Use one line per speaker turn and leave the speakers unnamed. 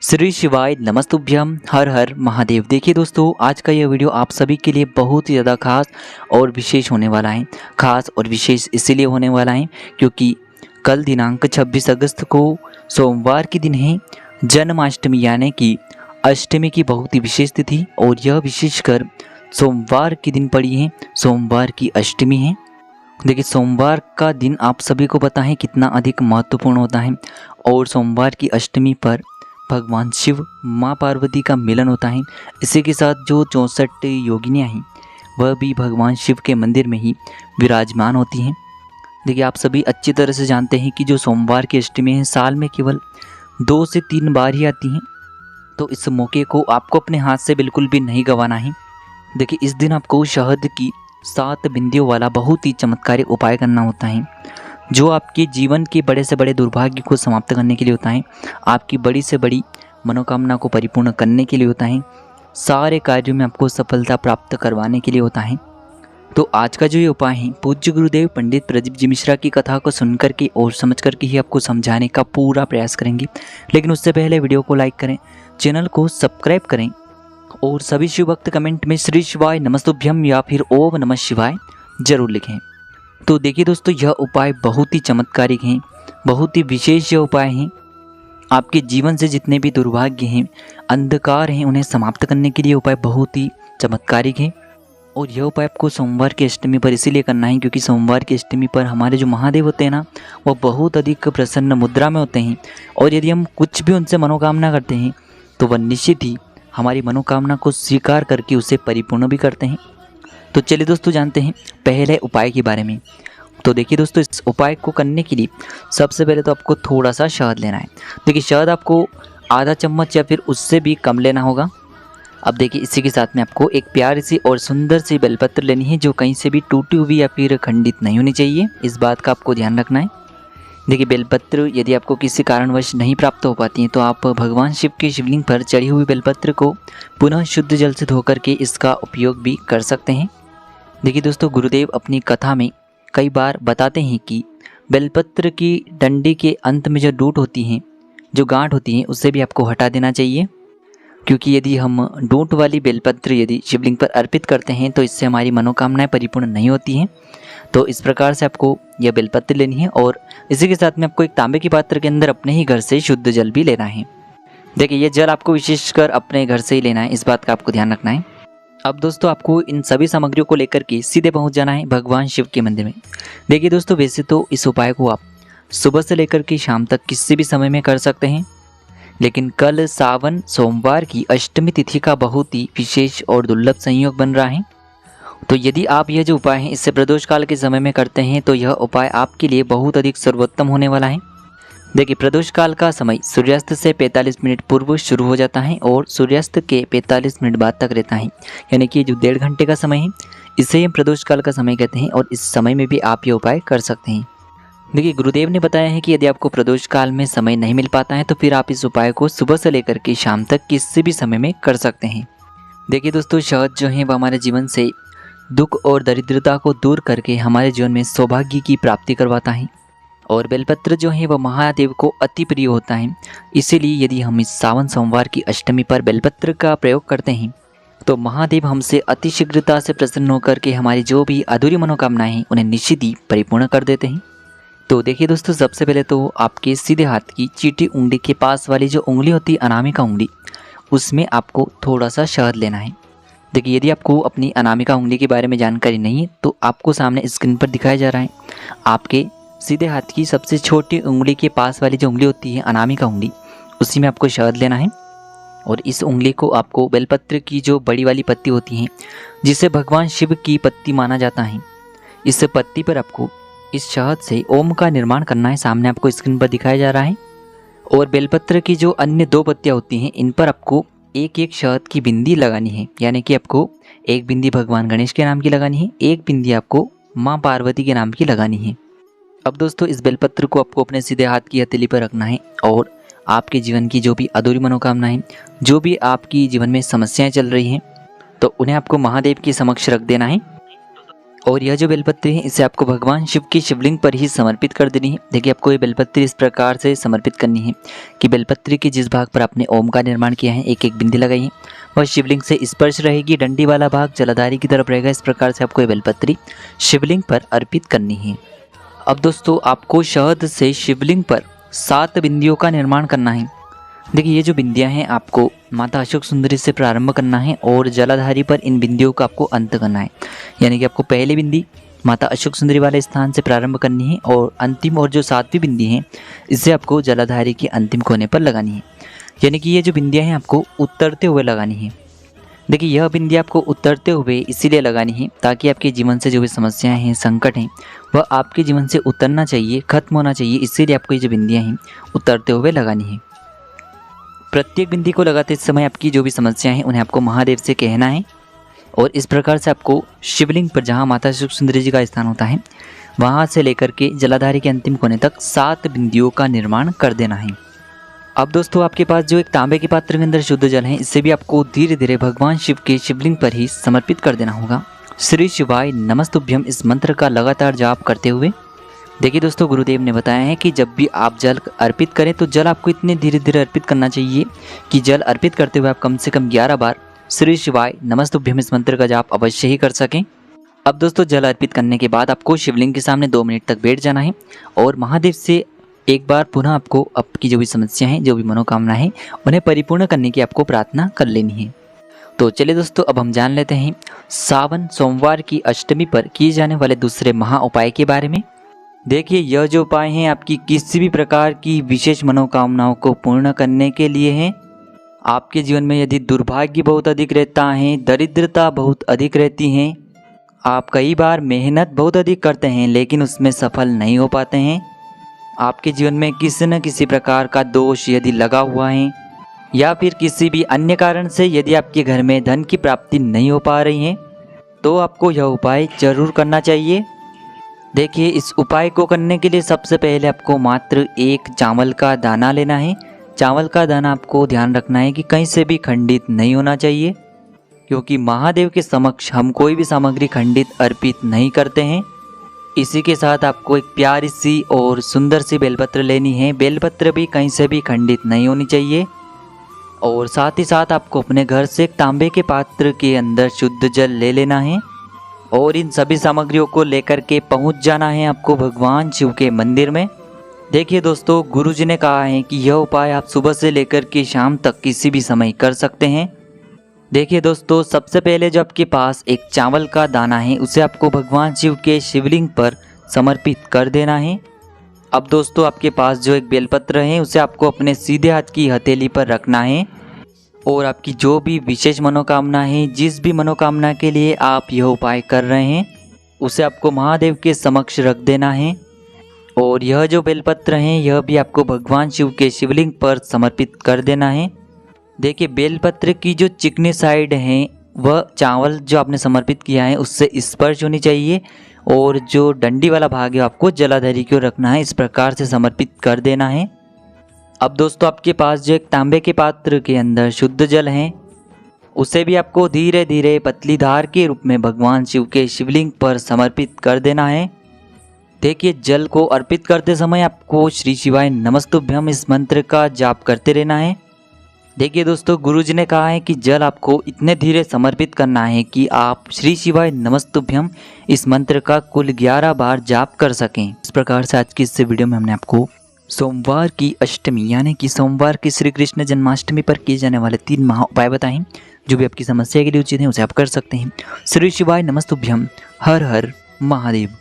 श्री शिवाय नमस्तुभ्यम हर हर महादेव। देखिए दोस्तों, आज का यह वीडियो आप सभी के लिए बहुत ही ज़्यादा खास और विशेष होने वाला है। खास और विशेष इसीलिए होने वाला है क्योंकि कल दिनांक 26 अगस्त को सोमवार के दिन है जन्माष्टमी, यानी कि अष्टमी की बहुत ही विशेष तिथि, और यह विशेषकर सोमवार के दिन पड़ी है। सोमवार की अष्टमी है। देखिए, सोमवार का दिन आप सभी को पता है कितना अधिक महत्वपूर्ण होता है, और सोमवार की अष्टमी पर भगवान शिव माँ पार्वती का मिलन होता है। इसी के साथ जो 64 योगिनियाँ हैं वह भी भगवान शिव के मंदिर में ही विराजमान होती हैं। देखिए, आप सभी अच्छी तरह से जानते हैं कि जो सोमवार की अष्टमी है साल में केवल 2 से 3 बार ही आती हैं, तो इस मौके को आपको अपने हाथ से बिल्कुल भी नहीं गंवाना है। देखिए, इस दिन आपको शहद की 7 बिंदियों वाला बहुत ही चमत्कारिक उपाय करना होता है, जो आपके जीवन के बड़े से बड़े दुर्भाग्य को समाप्त करने के लिए होता है, आपकी बड़ी से बड़ी मनोकामना को परिपूर्ण करने के लिए होता है, सारे कार्यों में आपको सफलता प्राप्त करवाने के लिए होता है। तो आज का जो ये उपाय है, पूज्य गुरुदेव पंडित प्रदीप जी मिश्रा की कथा को सुनकर के और समझ करके ही आपको समझाने का पूरा प्रयास करेंगे। लेकिन उससे पहले वीडियो को लाइक करें, चैनल को सब्सक्राइब करें, और सभी शिव भक्त कमेंट में श्री शिवाय नमस्तुभ्यम या फिर ओम नमः शिवाय जरूर लिखें। तो देखिए दोस्तों, यह उपाय बहुत ही चमत्कारिक हैं, बहुत ही विशेष यह उपाय हैं। आपके जीवन से जितने भी दुर्भाग्य हैं, अंधकार हैं, उन्हें समाप्त करने के लिए उपाय बहुत ही चमत्कारिक है। और यह उपाय आपको सोमवार की अष्टमी पर इसीलिए करना है क्योंकि सोमवार की अष्टमी पर हमारे जो महादेव होते हैं ना, वह बहुत अधिक प्रसन्न मुद्रा में होते हैं, और यदि हम कुछ भी उनसे मनोकामना करते हैं तो वह निश्चित ही हमारी मनोकामना को स्वीकार करके उसे परिपूर्ण भी करते हैं। तो चलिए दोस्तों, जानते हैं पहले उपाय के बारे में। तो देखिए दोस्तों, इस उपाय को करने के लिए सबसे पहले तो आपको थोड़ा सा शहद लेना है। देखिए, शहद आपको आधा चम्मच या फिर उससे भी कम लेना होगा। अब देखिए, इसी के साथ में आपको एक प्यारी सी और सुंदर सी बेलपत्र लेनी है, जो कहीं से भी टूटी हुई या फिर खंडित नहीं होनी चाहिए। इस बात का आपको ध्यान रखना है। देखिए, बेलपत्र यदि आपको किसी कारणवश नहीं प्राप्त हो पाती है तो आप भगवान शिव के शिवलिंग पर चढ़ी हुई बेलपत्र को पुनः शुद्ध जल से धो करके इसका उपयोग भी कर सकते हैं। देखिए दोस्तों, गुरुदेव अपनी कथा में कई बार बताते हैं कि बेलपत्र की डंडी के अंत में जो डूट होती हैं, जो गांठ होती हैं, उसे भी आपको हटा देना चाहिए, क्योंकि यदि हम डूट वाली बेलपत्र यदि शिवलिंग पर अर्पित करते हैं तो इससे हमारी मनोकामनाएं परिपूर्ण नहीं होती हैं। तो इस प्रकार से आपको यह बेलपत्र लेनी है, और इसी के साथ में आपको एक तांबे के पात्र के अंदर अपने ही घर से शुद्ध जल भी लेना है। देखिए, यह जल आपको विशेषकर अपने घर से ही लेना है, इस बात का आपको ध्यान रखना है। अब दोस्तों, आपको इन सभी सामग्रियों को लेकर के सीधे पहुंच जाना है भगवान शिव के मंदिर में। देखिए दोस्तों, वैसे तो इस उपाय को आप सुबह से लेकर के शाम तक किसी भी समय में कर सकते हैं, लेकिन कल सावन सोमवार की अष्टमी तिथि का बहुत ही विशेष और दुर्लभ संयोग बन रहा है। तो यदि आप यह जो उपाय है इससे प्रदोष काल के समय में करते हैं तो यह उपाय आपके लिए बहुत अधिक सर्वोत्तम होने वाला है। देखिए, प्रदोष काल का समय सूर्यास्त से 45 मिनट पूर्व शुरू हो जाता है और सूर्यास्त के 45 मिनट बाद तक रहता है, यानी कि जो 1.5 घंटे का समय है, इसे हम प्रदोष काल का समय कहते हैं, और इस समय में भी आप ये उपाय कर सकते हैं। देखिए, गुरुदेव ने बताया है कि यदि आपको प्रदोष काल में समय नहीं मिल पाता है तो फिर आप इस उपाय को सुबह से लेकर के शाम तक किसी भी समय में कर सकते हैं। देखिए दोस्तों, शहद जो है वह हमारे जीवन से दुख और दरिद्रता को दूर करके हमारे जीवन में सौभाग्य की प्राप्ति करवाता है, और बेलपत्र जो है वह महादेव को अति प्रिय होता है। इसीलिए यदि हम इस सावन सोमवार की अष्टमी पर बेलपत्र का प्रयोग करते हैं तो महादेव हमसे अति शीघ्रता से प्रसन्न होकर के हमारी जो भी अधूरी मनोकामनाएं हैं उन्हें निश्चित ही परिपूर्ण कर देते हैं। तो देखिए दोस्तों, सबसे पहले तो आपके सीधे हाथ की चीटी उंगली के पास वाली जो उंगली होती है, अनामिका उंगली, उसमें आपको थोड़ा सा शहद लेना है। देखिए, यदि आपको अपनी अनामिका उंगली के बारे में जानकारी नहीं है तो आपको सामने स्क्रीन पर दिखाया जा रहा है, आपके सीधे हाथ की सबसे छोटी उंगली के पास वाली जो उंगली होती है, अनामिका उंगली, उसी में आपको शहद लेना है। और इस उंगली को आपको बेलपत्र की जो बड़ी वाली पत्ती होती है, जिसे भगवान शिव की पत्ती माना जाता है, इस पत्ती पर आपको इस शहद से ओम का निर्माण करना है। सामने आपको स्क्रीन पर दिखाया जा रहा है। और बेलपत्र की जो अन्य 2 पत्तियाँ होती हैं, इन पर आपको एक एक शहद की बिंदी लगानी है, यानी कि आपको एक बिंदी भगवान गणेश के नाम की लगानी है, एक बिंदी आपको माँ पार्वती के नाम की लगानी है। अब दोस्तों, इस बेलपत्र को आपको अपने सीधे हाथ की हथेली पर रखना है, और आपके जीवन की जो भी अधूरी मनोकामनाएं, जो भी आपकी जीवन में समस्याएं चल रही हैं, तो उन्हें आपको महादेव के समक्ष रख देना है। और यह जो बेलपत्री है इसे आपको भगवान शिव की शिवलिंग पर ही समर्पित कर देनी है। देखिए आपको ये बेलपत्री इस प्रकार से समर्पित करनी है कि बेलपत्री के जिस भाग पर आपने ओम का निर्माण किया है एक एक बिंदी लगाई है वह शिवलिंग से स्पर्श रहेगी, डंडी वाला भाग जलाधारी की तरफ रहेगा। इस प्रकार से आपको ये बेलपत्री शिवलिंग पर अर्पित करनी है। अब दोस्तों आपको शहद से शिवलिंग पर 7 बिंदियों का निर्माण करना है। देखिए ये जो बिंदियां हैं आपको माता अशोक सुंदरी से प्रारंभ करना है और जलाधारी पर इन बिंदियों का आपको अंत करना है। यानी कि आपको पहली बिंदी माता अशोक सुंदरी वाले स्थान से प्रारंभ करनी है और अंतिम और जो 7वीं बिंदी है इसे आपको जलाधारी के अंतिम कोने पर लगानी है। यानी कि ये जो बिंदियां हैं आपको उतरते हुए लगानी है। देखिए यह बिंदी आपको उतरते हुए इसीलिए लगानी है ताकि आपके जीवन से जो भी समस्याएं हैं, संकट हैं, वह आपके जीवन से उतरना चाहिए, खत्म होना चाहिए। इसीलिए आपको ये जो बिंदियां हैं उतरते हुए लगानी है। प्रत्येक बिंदी को लगाते समय आपकी जो भी समस्याएं हैं उन्हें आपको महादेव से कहना है और इस प्रकार से आपको शिवलिंग पर जहां माता अशोक सुंदरी जी का स्थान होता है वहां से लेकर के जलाधारी के अंतिम कोने तक 7 बिंदियों का निर्माण कर देना है। अब दोस्तों आपके पास जो एक तांबे के पात्र के अंदर शुद्ध जल है इसे भी आपको धीरे धीरे भगवान शिव के शिवलिंग पर ही समर्पित कर देना होगा। श्री शिवाय नमस्तुभ्यम इस मंत्र का लगातार जाप करते हुए। देखिए दोस्तों गुरुदेव ने बताया है कि जब भी आप जल अर्पित करें तो जल आपको इतने धीरे धीरे अर्पित करना चाहिए कि जल अर्पित करते हुए आप कम से कम 11 बार श्री शिवाय नमस्तुभ्यम इस मंत्र का जाप अवश्य ही कर सकें। अब दोस्तों जल अर्पित करने के बाद आपको शिवलिंग के सामने 2 मिनट तक बैठ जाना है और महादेव से एक बार पुनः आपको आपकी जो भी समस्या है, जो भी मनोकामना है, उन्हें परिपूर्ण करने की आपको प्रार्थना कर लेनी है। तो चलिए दोस्तों अब हम जान लेते हैं सावन सोमवार की अष्टमी पर किए जाने वाले दूसरे महा उपाय के बारे में। देखिए यह जो उपाय हैं आपकी किसी भी प्रकार की विशेष मनोकामनाओं को पूर्ण करने के लिए हैं। आपके जीवन में यदि दुर्भाग्य बहुत अधिक रहता है, दरिद्रता बहुत अधिक रहती है, आप कई बार मेहनत बहुत अधिक करते हैं लेकिन उसमें सफल नहीं हो पाते हैं, आपके जीवन में किसी न किसी प्रकार का दोष यदि लगा हुआ है या फिर किसी भी अन्य कारण से यदि आपके घर में धन की प्राप्ति नहीं हो पा रही है तो आपको यह उपाय जरूर करना चाहिए। देखिए इस उपाय को करने के लिए सबसे पहले आपको मात्र 1 चावल का दाना लेना है। चावल का दाना आपको ध्यान रखना है कि कहीं से भी खंडित नहीं होना चाहिए क्योंकि महादेव के समक्ष हम कोई भी सामग्री खंडित अर्पित नहीं करते हैं। इसी के साथ आपको एक प्यारी सी और सुंदर सी बेलपत्र लेनी है। बेलपत्र भी कहीं से भी खंडित नहीं होनी चाहिए और साथ ही साथ आपको अपने घर से एक तांबे के पात्र के अंदर शुद्ध जल ले लेना है और इन सभी सामग्रियों को लेकर के पहुंच जाना है आपको भगवान शिव के मंदिर में। देखिए दोस्तों गुरुजी ने कहा है कि यह उपाय आप सुबह से लेकर के शाम तक किसी भी समय कर सकते हैं। देखिए दोस्तों सबसे पहले जो आपके पास एक चावल का दाना है उसे आपको भगवान शिव के शिवलिंग पर समर्पित कर देना है। अब दोस्तों आपके पास जो एक बेलपत्र है उसे आपको अपने सीधे हाथ की हथेली पर रखना है और आपकी जो भी विशेष मनोकामना है, जिस भी मनोकामना के लिए आप यह उपाय कर रहे हैं उसे आपको महादेव के समक्ष रख देना है और यह जो बेलपत्र है यह भी आपको भगवान शिव के शिवलिंग पर समर्पित कर देना है। देखिए बेलपत्र की जो चिकनी साइड है वह चावल जो आपने समर्पित किया है उससे स्पर्श होनी चाहिए और जो डंडी वाला भाग है आपको जलाधारी की ओर रखना है। इस प्रकार से समर्पित कर देना है। अब दोस्तों आपके पास जो एक तांबे के पात्र के अंदर शुद्ध जल है उसे भी आपको धीरे धीरे पतली धार के रूप में भगवान शिव के शिवलिंग पर समर्पित कर देना है। देखिए जल को अर्पित करते समय आपको श्री शिवाय नमस्तुभ्यम इस मंत्र का जाप करते रहना है। देखिए दोस्तों गुरुजी ने कहा है कि जल आपको इतने धीरे समर्पित करना है कि आप श्री शिवाय नमस्तुभ्यम इस मंत्र का कुल 11 बार जाप कर सकें। इस प्रकार से आज की इस वीडियो में हमने आपको सोमवार की अष्टमी यानी कि सोमवार की श्री कृष्ण जन्माष्टमी पर किए जाने वाले 3 महा उपाय बताएं। जो भी आपकी समस्या के लिए उचित है उसे आप कर सकते हैं। श्री शिवाय नमस्तुभ्यम। हर हर महादेव।